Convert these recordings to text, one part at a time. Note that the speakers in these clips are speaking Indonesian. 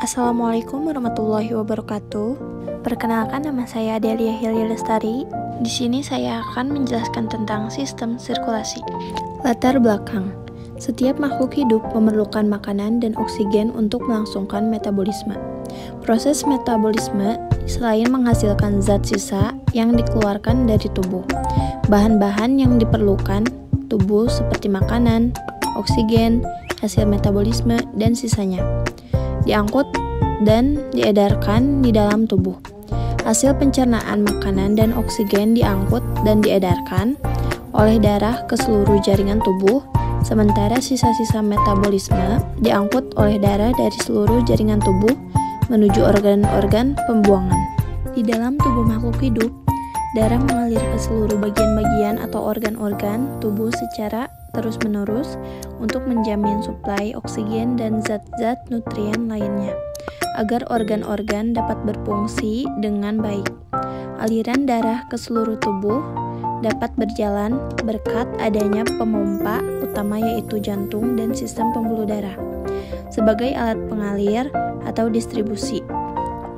Assalamualaikum warahmatullahi wabarakatuh. Perkenalkan, nama saya Delia Hilya Lestari. Di sini saya akan menjelaskan tentang sistem sirkulasi. Latar belakang. Setiap makhluk hidup memerlukan makanan dan oksigen untuk melangsungkan metabolisme. Proses metabolisme selain menghasilkan zat sisa yang dikeluarkan dari tubuh, bahan-bahan yang diperlukan tubuh seperti makanan, oksigen, hasil metabolisme, dan sisanya diangkut dan diedarkan di dalam tubuh. Hasil pencernaan makanan dan oksigen diangkut dan diedarkan oleh darah ke seluruh jaringan tubuh, sementara sisa-sisa metabolisme diangkut oleh darah dari seluruh jaringan tubuh menuju organ-organ pembuangan. Di dalam tubuh makhluk hidup, darah mengalir ke seluruh bagian-bagian atau organ-organ tubuh secara terus-menerus untuk menjamin suplai oksigen dan zat-zat nutrien lainnya, agar organ-organ dapat berfungsi dengan baik. Aliran darah ke seluruh tubuh dapat berjalan berkat adanya pemompa utama yaitu jantung dan sistem pembuluh darah sebagai alat pengalir atau distribusi.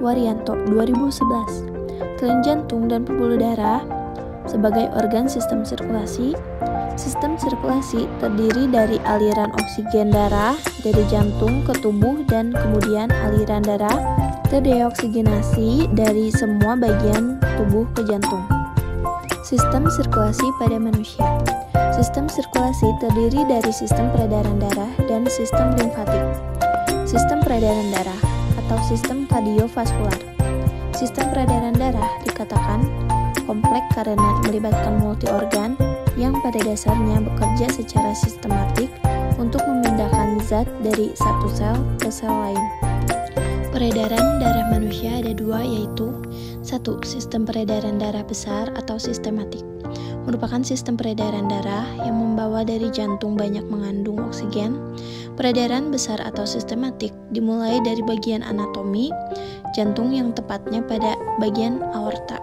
Waryanto 2011. Selain jantung dan pembuluh darah sebagai organ sistem sirkulasi, sistem sirkulasi terdiri dari aliran oksigen darah dari jantung ke tubuh dan kemudian aliran darah terdeoksigenasi dari semua bagian tubuh ke jantung. Sistem sirkulasi pada manusia. Sistem sirkulasi terdiri dari sistem peredaran darah dan sistem limfatik. Sistem peredaran darah atau sistem kardiovaskular. Sistem peredaran darah dikatakan kompleks karena melibatkan multi organ yang pada dasarnya bekerja secara sistematik untuk memindahkan zat dari satu sel ke sel lain. Peredaran darah manusia ada dua, yaitu 1. Sistem peredaran darah besar atau sistematik, merupakan sistem peredaran darah yang membawa dari jantung banyak mengandung oksigen. Peredaran besar atau sistematik dimulai dari bagian anatomi jantung yang tepatnya pada bagian aorta,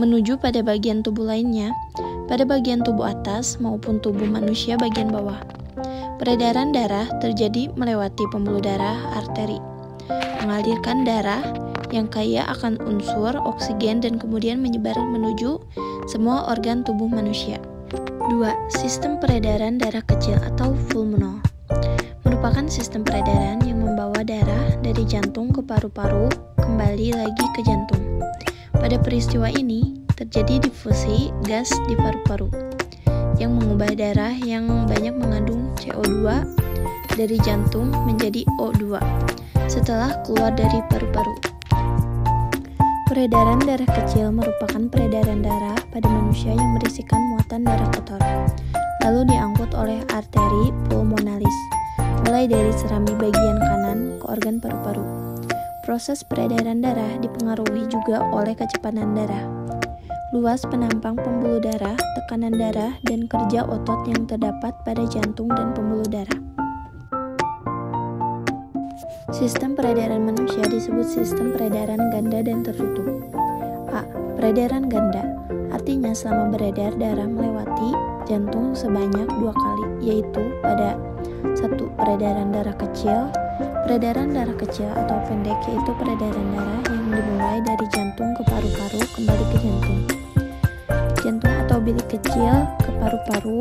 menuju pada bagian tubuh lainnya, pada bagian tubuh atas maupun tubuh manusia bagian bawah. Peredaran darah terjadi melewati pembuluh darah arteri, mengalirkan darah yang kaya akan unsur oksigen dan kemudian menyebar menuju semua organ tubuh manusia. 2. Sistem peredaran darah kecil atau pulmonal, merupakan sistem peredaran yang membawa darah dari jantung ke paru-paru kembali lagi ke jantung. Pada peristiwa ini, terjadi difusi gas di paru-paru yang mengubah darah yang banyak mengandung CO2 dari jantung menjadi O2 setelah keluar dari paru-paru. Peredaran darah kecil merupakan peredaran darah pada manusia yang berisikan muatan darah kotor, lalu diangkut oleh arteri pulmonalis, mulai dari serambi bagian kanan ke organ paru-paru. Proses peredaran darah dipengaruhi juga oleh kecepatan darah, luas penampang pembuluh darah, tekanan darah, dan kerja otot yang terdapat pada jantung dan pembuluh darah. Sistem peredaran manusia disebut sistem peredaran ganda dan tertutup. A. Peredaran ganda, artinya selama beredar darah melewati jantung sebanyak 2 kali, yaitu pada 1. Peredaran darah kecil. Peredaran darah kecil atau pendek yaitu peredaran darah yang dimulai dari jantung ke paru-paru kembali ke jantung. Jantung atau bilik kecil ke paru-paru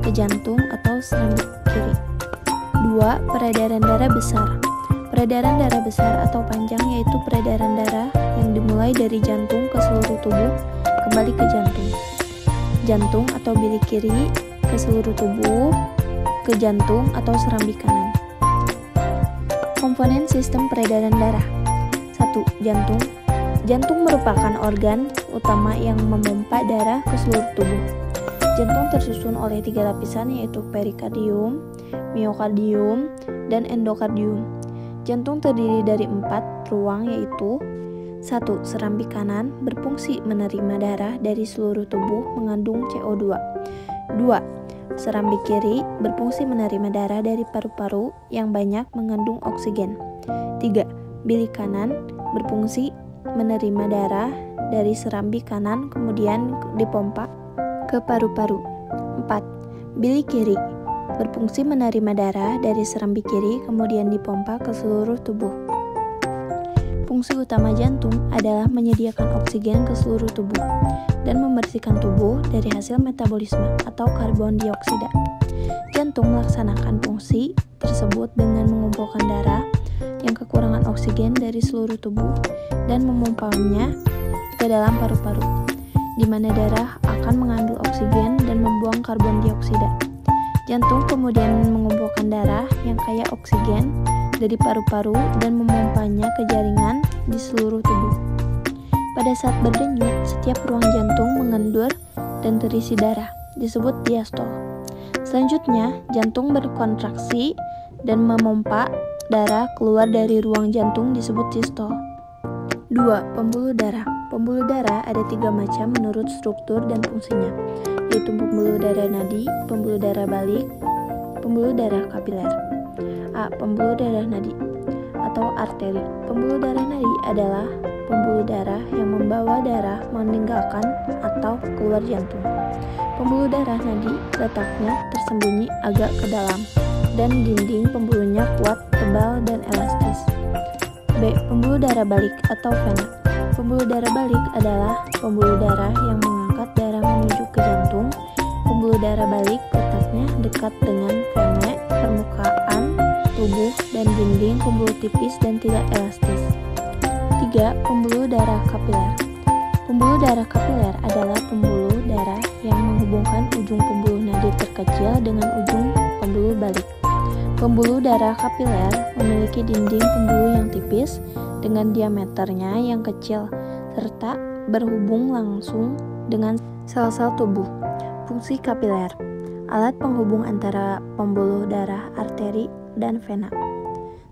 ke jantung atau serambi kiri. 2. Peredaran darah besar. Peredaran darah besar atau panjang yaitu peredaran darah yang dimulai dari jantung ke seluruh tubuh kembali ke jantung. Jantung atau bilik kiri ke seluruh tubuh ke jantung atau serambi kanan. Komponen sistem peredaran darah. 1. Jantung. Jantung merupakan organ utama yang memompa darah ke seluruh tubuh. Jantung tersusun oleh 3 lapisan yaitu perikardium, miokardium, dan endokardium. Jantung terdiri dari 4 ruang yaitu 1. Serambi kanan berfungsi menerima darah dari seluruh tubuh mengandung CO2. 2. Serambi kiri berfungsi menerima darah dari paru-paru yang banyak mengandung oksigen. 3. Bilik kanan berfungsi menerima darah dari serambi kanan kemudian dipompa ke paru-paru. 4. Bilik kiri berfungsi menerima darah dari serambi kiri kemudian dipompa ke seluruh tubuh. Fungsi utama jantung adalah menyediakan oksigen ke seluruh tubuh dan membersihkan tubuh dari hasil metabolisme atau karbon dioksida. Jantung melaksanakan fungsi tersebut dengan mengumpulkan darah yang kekurangan oksigen dari seluruh tubuh dan memompanya ke dalam paru-paru, di mana darah akan mengambil oksigen dan membuang karbon dioksida. Jantung kemudian mengumpulkan darah yang kaya oksigen dari paru-paru dan memompanya ke jaringan di seluruh tubuh. Pada saat berdenyut, setiap ruang jantung mengendur dan terisi darah, disebut diastole. Selanjutnya, jantung berkontraksi dan memompa darah keluar dari ruang jantung disebut sistole. 2. Pembuluh darah. Pembuluh darah ada 3 macam menurut struktur dan fungsinya, yaitu pembuluh darah nadi, pembuluh darah balik, pembuluh darah kapiler. A. Pembuluh darah nadi atau arteri. Pembuluh darah nadi adalah pembuluh darah yang membawa darah meninggalkan atau keluar jantung. Pembuluh darah nadi letaknya tersembunyi agak ke dalam dan dinding pembuluhnya kuat, tebal, dan elastis. B. Pembuluh darah balik atau vena. Pembuluh darah balik adalah pembuluh darah yang mengangkat darah menuju ke jantung. Pembuluh darah balik letaknya dekat dengan vena, permukaan tubuh, dan dinding pembuluh tipis dan tidak elastis. 3. Pembuluh darah kapiler. Pembuluh darah kapiler adalah pembuluh darah yang menghubungkan ujung pembuluh nadi terkecil dengan ujung pembuluh balik. Pembuluh darah kapiler memiliki dinding pembuluh yang tipis dengan diameternya yang kecil serta berhubung langsung dengan sel-sel tubuh. Fungsi kapiler: alat penghubung antara pembuluh darah, arteri, dan vena.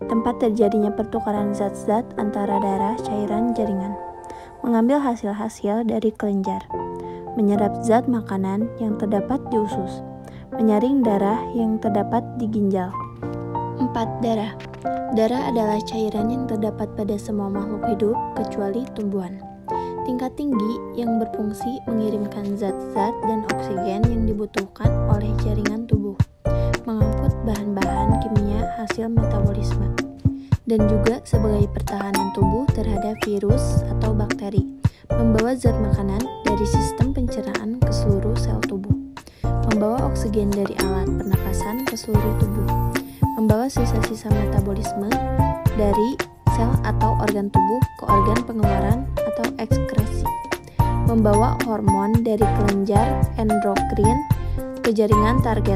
Tempat terjadinya pertukaran zat-zat antara darah, cairan, jaringan. Mengambil hasil-hasil dari kelenjar. Menyerap zat makanan yang terdapat di usus. Menyaring darah yang terdapat di ginjal. 4. Darah. Darah adalah cairan yang terdapat pada semua makhluk hidup kecuali tumbuhan. Tingkat tinggi yang berfungsi mengirimkan zat-zat dan oksigen yang dibutuhkan oleh jaringan tubuh, mengangkut bahan-bahan kimia hasil metabolisme, dan juga sebagai pertahanan tubuh terhadap virus atau bakteri, membawa zat makanan dari sistem pencernaan ke seluruh sel tubuh, membawa oksigen dari alat pernapasan ke seluruh tubuh, membawa sisa-sisa metabolisme dari sel atau organ tubuh ke organ pengeluaran atau ekskresi, membawa hormon dari kelenjar endokrin ke jaringan target,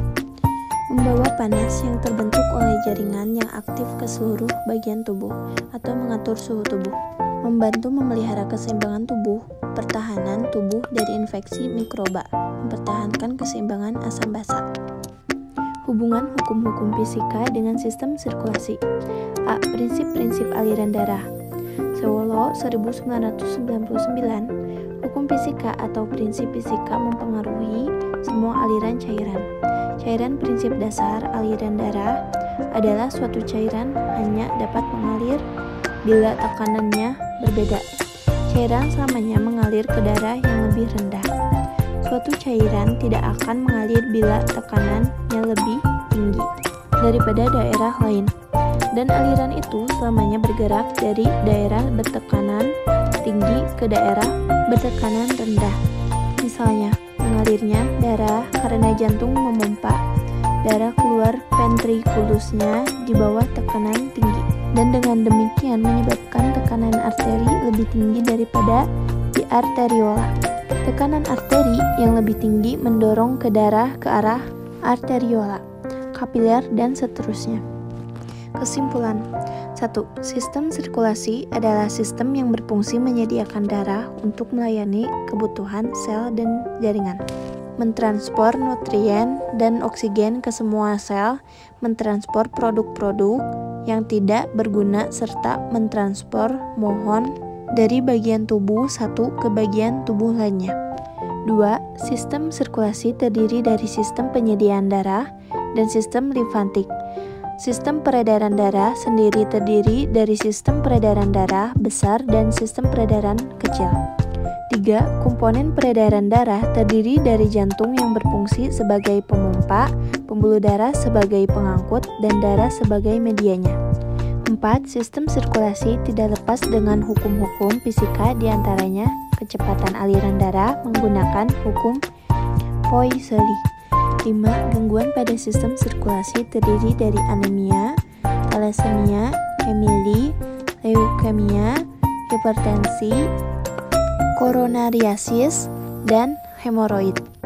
membawa panas yang terbentuk oleh jaringan yang aktif ke seluruh bagian tubuh atau mengatur suhu tubuh, membantu memelihara keseimbangan tubuh, pertahanan tubuh dari infeksi mikroba, mempertahankan keseimbangan asam basa. Hubungan hukum-hukum fisika dengan sistem sirkulasi. A. Prinsip-prinsip aliran darah. Sewolo 1999, hukum fisika atau prinsip fisika mempengaruhi semua aliran cairan. Cairan prinsip dasar aliran darah adalah suatu cairan hanya dapat mengalir bila tekanannya berbeda. Cairan selamanya mengalir ke darah yang lebih rendah. Suatu cairan tidak akan mengalir bila tekanannya lebih tinggi daripada daerah lain, dan aliran itu selamanya bergerak dari daerah bertekanan tinggi ke daerah bertekanan rendah. Misalnya, mengalirnya darah karena jantung memompa darah keluar ventrikulusnya di bawah tekanan tinggi, dan dengan demikian menyebabkan tekanan arteri lebih tinggi daripada di arteriola. Tekanan arteri yang lebih tinggi mendorong ke darah ke arah arteriola, kapiler, dan seterusnya. Kesimpulan. 1. Sistem sirkulasi adalah sistem yang berfungsi menyediakan darah untuk melayani kebutuhan sel dan jaringan, mentranspor nutrien dan oksigen ke semua sel, mentranspor produk-produk yang tidak berguna, serta mentranspor muon dari bagian tubuh satu ke bagian tubuh lainnya. 2. Sistem sirkulasi terdiri dari sistem penyediaan darah dan sistem limfatik. Sistem peredaran darah sendiri terdiri dari sistem peredaran darah besar dan sistem peredaran kecil. 3. Komponen peredaran darah terdiri dari jantung yang berfungsi sebagai pemompa, pembuluh darah sebagai pengangkut, dan darah sebagai medianya. 4. Sistem sirkulasi tidak lepas dengan hukum-hukum fisika, diantaranya kecepatan aliran darah menggunakan hukum Poiseuille. 5. Gangguan pada sistem sirkulasi terdiri dari anemia, thalassemia, hemili, leukemia, hipertensi, koronariasis, dan hemoroid.